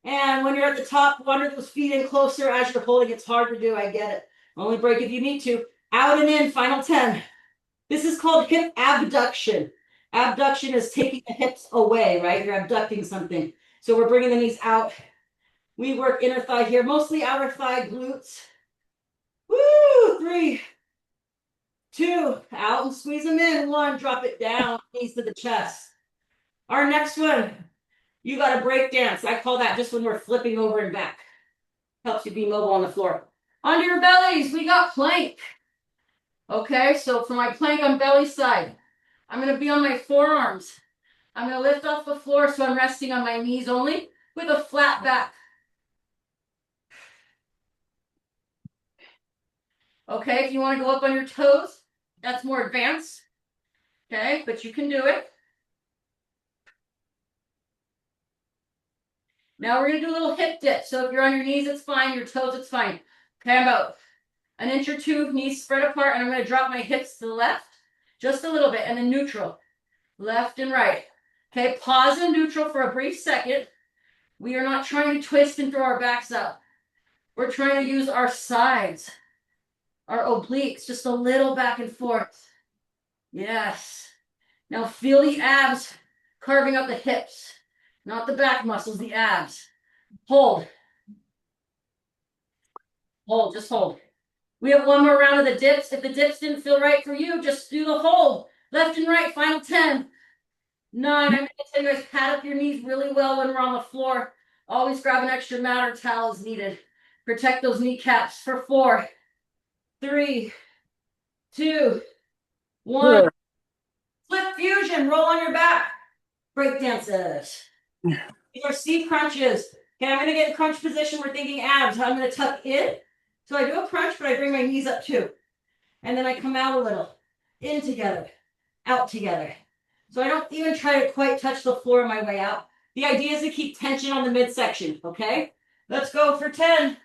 And when you're at the top, wander those feet in closer as you're holding. It's hard to do. I get it. Only break if you need to. Out and in, final 10. This is called hip abduction. Abduction is taking the hips away, right? You're abducting something. So we're bringing the knees out. We work inner thigh here, mostly outer thigh, glutes. Woo! 3, 2, out and squeeze them in. 1, drop it down, knees to the chest. Our next one, you got a break dance. I call that just when we're flipping over and back. Helps you be mobile on the floor. Onto your bellies, we got plank. Okay, so for my plank on belly side, I'm going to be on my forearms. I'm going to lift off the floor so I'm resting on my knees only with a flat back. Okay, if you want to go up on your toes, that's more advanced. Okay, but you can do it. Now we're going to do a little hip dip. So if you're on your knees, it's fine. Your toes, it's fine. Okay, I'm about an inch or 2, knees spread apart, and I'm going to drop my hips to the left, just a little bit, and then neutral. Left and right. Okay, pause in neutral for a brief second. We are not trying to twist and throw our backs up. We're trying to use our sides, our obliques, just a little back and forth. Yes. Now feel the abs carving out the hips, not the back muscles, the abs. Hold. Hold, just hold. We have 1 more round of the dips. If the dips didn't feel right for you, just do the hold. Left and right, final 10. 9. I'm going to tell you guys, pad up your knees really well when we're on the floor. Always grab an extra mat or towel as needed. Protect those kneecaps for 4, 3, 2, 1. Flip fusion, roll on your back. Break dances. These are C crunches. Okay, I'm going to get in crunch position. We're thinking abs. I'm going to tuck in. So I do a crunch, but I bring my knees up too. And then I come out a little. In together. Out together. So I don't even try to quite touch the floor on my way out. The idea is to keep tension on the midsection, okay? Let's go for 10.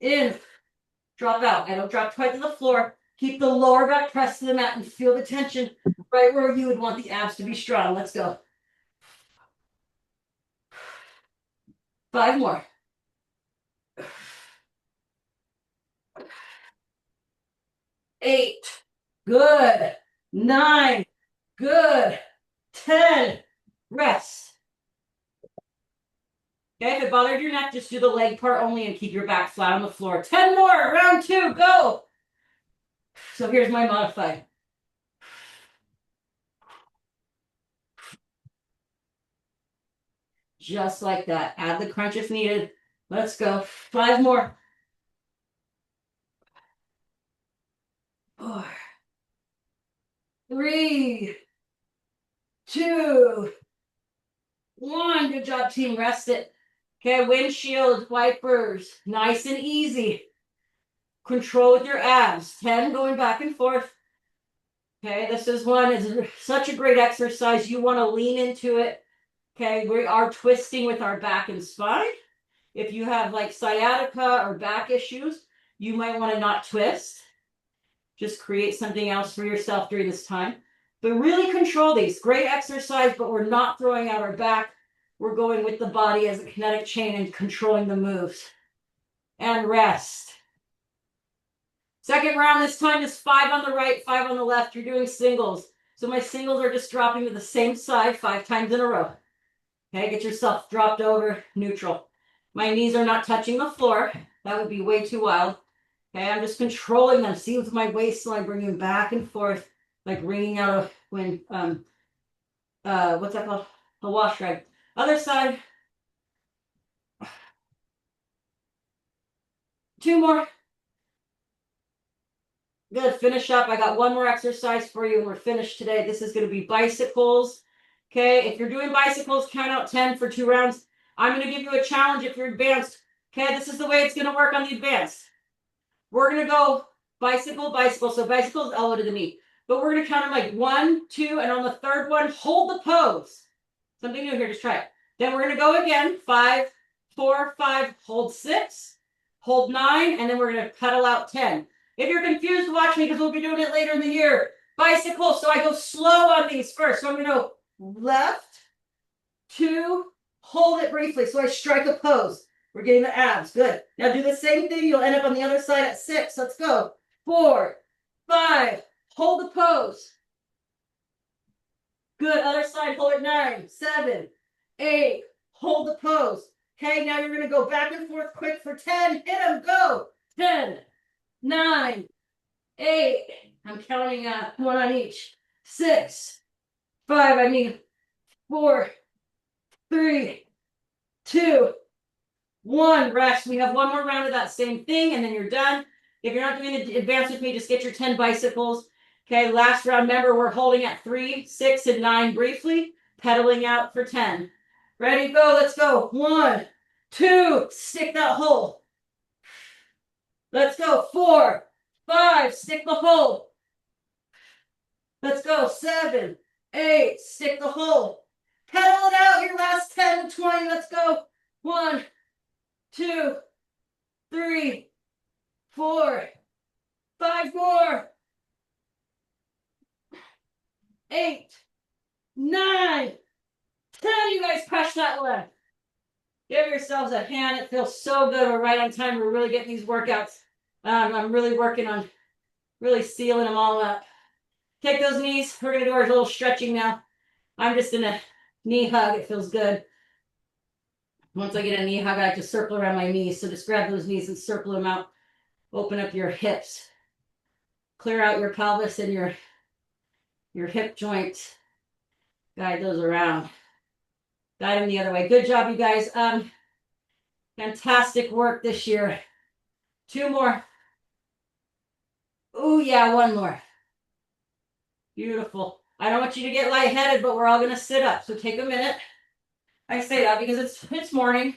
In. Drop out. I don't drop quite to the floor. Keep the lower back pressed to the mat and feel the tension right where you would want the abs to be strong. Let's go. 5 more. 8. Good. 9. Good. 10. Rest. Okay, if it bothered your neck, just do the leg part only and keep your back flat on the floor. 10 more. Round 2. Go. So here's my modified. Just like that. Add the crunch if needed. Let's go. 5 more. 4. 3. 2. 1. Good job, team. Rest it. Okay, windshield wipers. Nice and easy. Control with your abs. 10 going back and forth. Okay, this is one. It's such a great exercise. You want to lean into it. Okay, we are twisting with our back and spine. If you have like sciatica or back issues, you might want to not twist. Just create something else for yourself during this time. But really control these. Great exercise, but we're not throwing out our back. We're going with the body as a kinetic chain and controlling the moves. And rest. Second round this time is 5 on the right, 5 on the left. You're doing singles. So my singles are just dropping to the same side 5 times in a row. Okay, get yourself dropped over, neutral. My knees are not touching the floor. That would be way too wild. Okay, I'm just controlling them. See with my waistline, bringing back and forth, like wringing out a when what's that called? A wash rag. Other side. 2 more. Good. Finish up. I got one more exercise for you, and we're finished today. This is going to be bicycles. Okay, if you're doing bicycles, count out 10 for 2 rounds. I'm going to give you a challenge if you're advanced. Okay, this is the way it's going to work on the advanced. We're going to go bicycle, bicycle. So bicycle is elbow to the knee. But we're going to count them like 1, 2, and on the third one, hold the pose. Something new here, just try it. Then we're going to go again. 5, 4, 5, hold 6, hold 9, and then we're going to pedal out 10. If you're confused, watch me because we'll be doing it later in the year. Bicycle, so I go slow on these first. So I'm going to go left, 2, hold it briefly. So I strike a pose. We're getting the abs. Good. Now do the same thing. You'll end up on the other side at 6. Let's go. 4, 5, hold the pose. Good. Other side, hold it 9, 7, 8, hold the pose. Okay, now you're going to go back and forth quick for 10. Hit them. Go. 10, 9, 8. I'm counting 1 on each. 6, 5. I mean 4, 3, 2, 1. Rest. We have one more round of that same thing, and then you're done. If you're not doing the advance with me, just get your 10 bicycles. Okay, last round. Remember, we're holding at 3, 6, and 9 briefly, pedaling out for 10. Ready, go. Let's go. 1, 2. Stick that hole. Let's go. 4, 5. Stick the hole. Let's go. 7, 8. Stick the hole. Pedal it out. Your last 10 to 20. Let's go. 1, 2, 3, 4, 5 more. 8, 9, 10. You guys crush that leg. Give yourselves a hand. It feels so good. We're right on time. We're really getting these workouts. I'm really working on really sealing them all up. Take those knees. We're going to do our little stretching now. I'm just in a knee hug. It feels good. Once I get a knee hug, I like to circle around my knees. So just grab those knees and circle them out. Open up your hips. Clear out your pelvis and your hip joints. Guide those around. Guide them the other way. Good job, you guys. Fantastic work this year. 2 more. Oh, yeah, 1 more. Beautiful. I don't want you to get lightheaded, but we're all going to sit up. So take a minute. I say that because it's morning.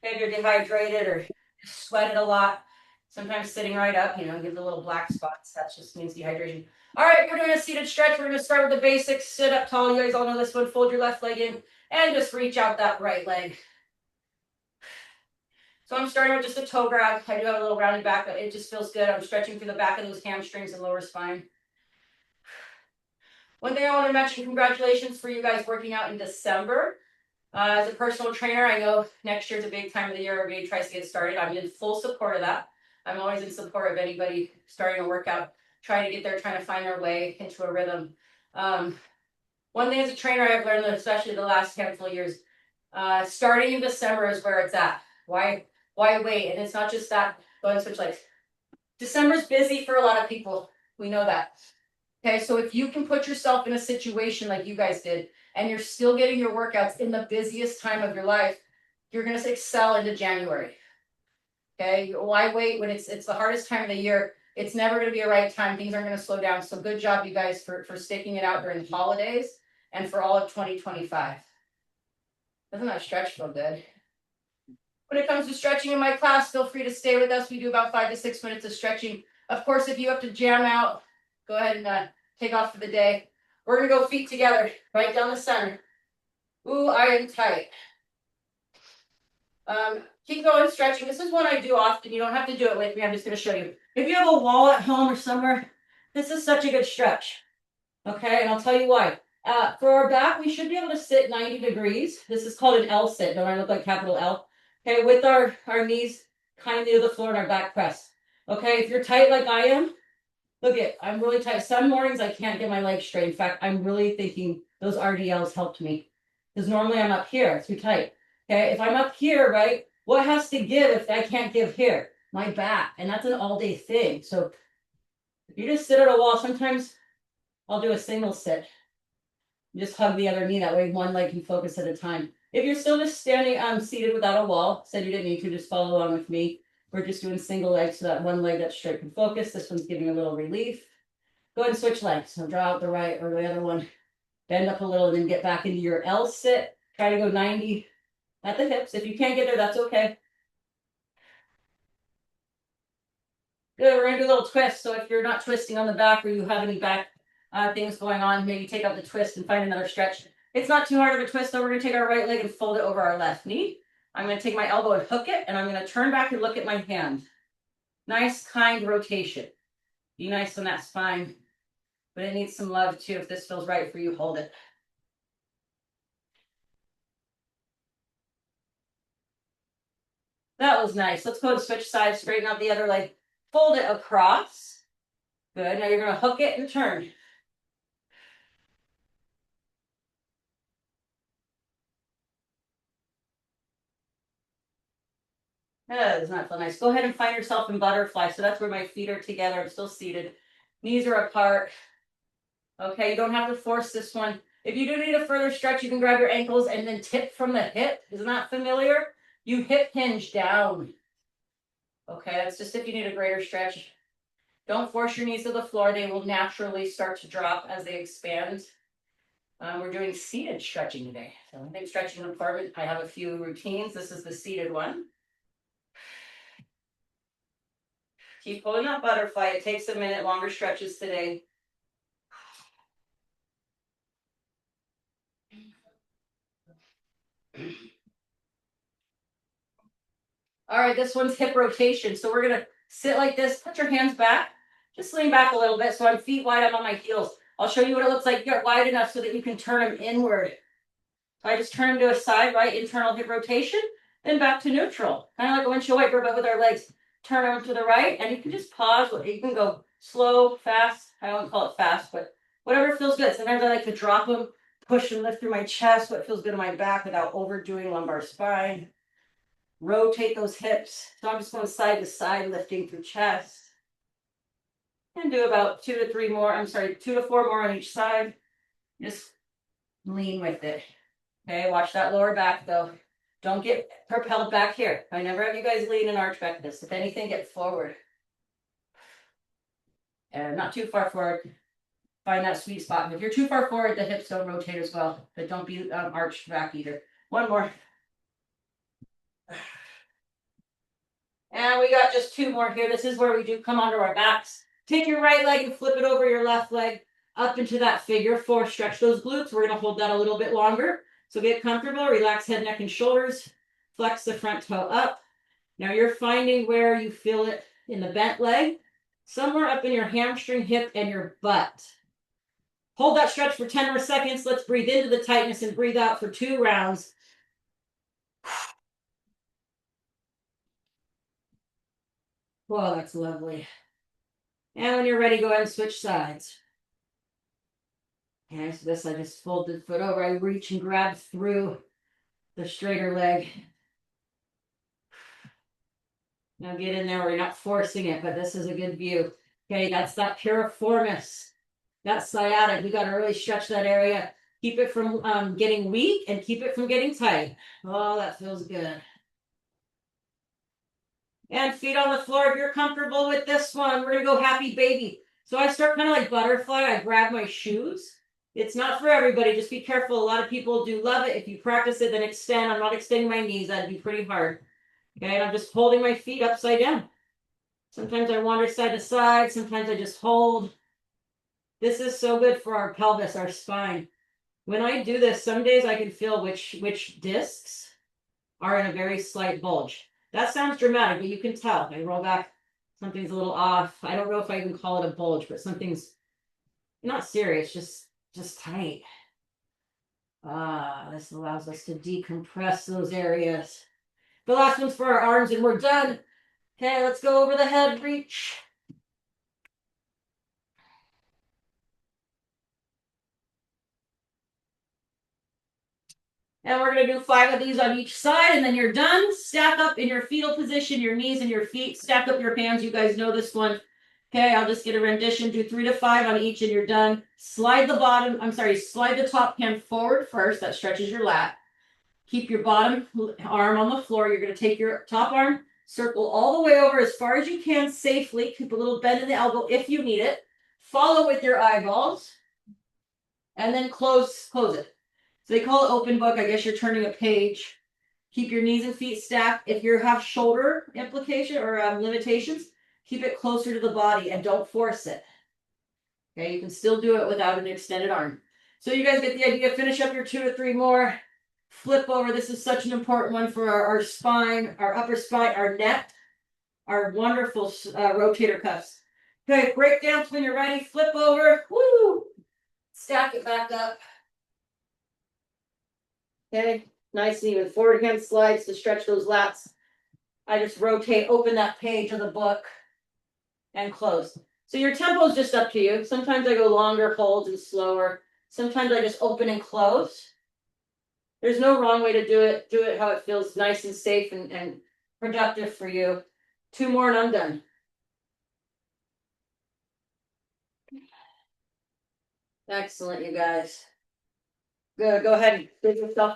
If you're dehydrated or sweated a lot, sometimes sitting right up, gives a little black spots. That just means dehydration. All right, we're doing a seated stretch. We're going to start with the basics. Sit up tall. You guys all know this one. Fold your left leg in and just reach out that right leg. So I'm starting with just a toe grab. I do have a little rounded back, but it just feels good. I'm stretching through the back of those hamstrings and lower spine. One thing I want to mention, congratulations for you guys working out in December. As a personal trainer, I know next year's a big time of the year. Everybody tries to get started. I'm in full support of that. I'm always in support of anybody starting a workout, trying to get there, trying to find their way into a rhythm. One thing as a trainer I've learned, especially the last handful of years, starting in December is where it's at. Why wait? And it's not just that. Go ahead and switch legs. December's busy for a lot of people. We know that. Okay, so if you can put yourself in a situation like you guys did, and you're still getting your workouts in the busiest time of your life, you're going to excel into January. Okay, why wait when it's the hardest time of the year? It's never going to be a right time. Things aren't going to slow down. So good job, you guys, for sticking it out during the holidays and for all of 2025. Doesn't that stretch feel good? When it comes to stretching in my class, feel free to stay with us. We do about 5 to 6 minutes of stretching. Of course, if you have to jam out, go ahead and take off for the day. We're going to go feet together, right down the center. Ooh, I am tight. Keep going, stretching. This is one I do often. You don't have to do it with me. I'm just going to show you. If you have a wall at home or somewhere, this is such a good stretch. Okay, and I'll tell you why. For our back, we should be able to sit 90 degrees. This is called an L sit. Don't I look like capital L? Okay, with our knees kind of near the floor and our back pressed. Okay, if you're tight like I am, look it, I'm really tight. Some mornings I can't get my legs straight. In fact, I'm really thinking those RDLs helped me. Because normally I'm up here, it's too tight. Okay, if I'm up here, right, what has to give if I can't give here? My back. And that's an all-day thing. So if you just sit at a wall, sometimes I'll do a single sit. Just hug the other knee. That way one leg can focus at a time. If you're still just standing seated without a wall, said you didn't need to, just follow along with me. We're just doing single legs so that one leg that's straight can focus. This one's giving a little relief. Go ahead and switch legs. So draw out the right or the other one. Bend up a little and then get back into your L sit. Try to go 90 at the hips. If you can't get there, that's okay. Good. We're going to do a little twist. So if you're not twisting on the back or you have any back things going on, maybe take out the twist and find another stretch. It's not too hard of a twist, though. We're going to take our right leg and fold it over our left knee. I'm going to take my elbow and hook it, and I'm going to turn back and look at my hand. Nice, kind rotation. Be nice on that spine, but it needs some love, too. If this feels right for you, hold it. That was nice. Let's go and switch sides, straighten out the other leg. Fold it across. Good. Now you're going to hook it and turn. That does not feel nice. Go ahead and find yourself in butterfly. So that's where my feet are together. I'm still seated. Knees are apart. Okay, you don't have to force this one. If you do need a further stretch, you can grab your ankles and then tip from the hip. Isn't that familiar? You hip hinge down. Okay, that's just if you need a greater stretch. Don't force your knees to the floor. They will naturally start to drop as they expand. We're doing seated stretching today. So I think stretching important. I have a few routines. This is the seated one. Keep pulling that butterfly. It takes a minute. Longer stretches today. All right, this one's hip rotation. So we're going to sit like this. Put your hands back. Just lean back a little bit so I'm feet wide. I'm on my heels. I'll show you what it looks like. Get wide enough so that you can turn them inward. So I just turn them to a side, right? Internal hip rotation. Then back to neutral. Kind of like a windshield wiper, but with our legs. Turn them to the right. And you can just pause. You can go slow, fast. I don't call it fast, but whatever feels good. Sometimes I like to drop them, push and lift through my chest, what feels good in my back without overdoing lumbar spine. Rotate those hips. So I'm just going side to side, lifting through chest. And do about 2 to 4 more on each side. Just lean with it. Okay, watch that lower back though. Don't get propelled back here. I never have you guys lean and arch back this. If anything, get forward. And not too far forward. Find that sweet spot. If you're too far forward, the hips don't rotate as well. But don't be arched back either. One more. And we got just two more here. This is where we do come onto our backs. Take your right leg and flip it over your left leg up into that figure four. Stretch those glutes. We're going to hold that a little bit longer. So get comfortable. Relax head, neck, and shoulders. Flex the front toe up. Now you're finding where you feel it in the bent leg. Somewhere up in your hamstring, hip, and your butt. Hold that stretch for 10 more seconds. Let's breathe into the tightness and breathe out for 2 rounds. Whoa, that's lovely. And when you're ready, go ahead and switch sides. Okay, so this, I just fold the foot over. I reach and grab through the straighter leg. Now get in there where you're not forcing it, but this is a good view. Okay, that's that piriformis. That's sciatic. We got to really stretch that area. Keep it from getting weak and keep it from getting tight. Oh, that feels good. And feet on the floor if you're comfortable with this one. We're going to go happy baby. So I start kind of like butterfly. I grab my shoes. It's not for everybody. Just be careful. A lot of people do love it. If you practice it, then extend. I'm not extending my knees. That'd be pretty hard. Okay, and I'm just holding my feet upside down. Sometimes I wander side to side. Sometimes I just hold. This is so good for our pelvis, our spine. When I do this, some days I can feel which discs are in a very slight bulge. That sounds dramatic, but you can tell. I roll back, something's a little off. I don't know if I even call it a bulge, but something's not serious, just tight. This allows us to decompress those areas. The last one's for our arms and we're done. Okay, let's go over the head, reach. And we're going to do 5 of these on each side, and then you're done. Stack up in your fetal position, your knees and your feet. Stack up your hands. You guys know this one. Okay, I'll just get a rendition. Do 3 to 5 on each, and you're done. Slide the top hand forward first. That stretches your lat. Keep your bottom arm on the floor. You're going to take your top arm, circle all the way over as far as you can safely. Keep a little bend in the elbow if you need it. Follow with your eyeballs, and then close it. So they call it open book. I guess you're turning a page. Keep your knees and feet stacked. If you have shoulder implication or limitations, keep it closer to the body and don't force it. Okay, you can still do it without an extended arm. So you guys get the idea. Finish up your 2 to 3 more. Flip over. This is such an important one for our spine, our upper spine, our neck, our wonderful rotator cuffs. Okay, break down when you're ready. Flip over. Woo! Stack it back up. Okay, nice and even. Forward hand slides to stretch those lats. I just rotate, open that page of the book, and close. So your tempo is just up to you. Sometimes I go longer holds and slower. Sometimes I just open and close. There's no wrong way to do it. Do it how it feels nice and safe and productive for you. 2 more and I'm done. Excellent, you guys. Good. Go ahead and give yourself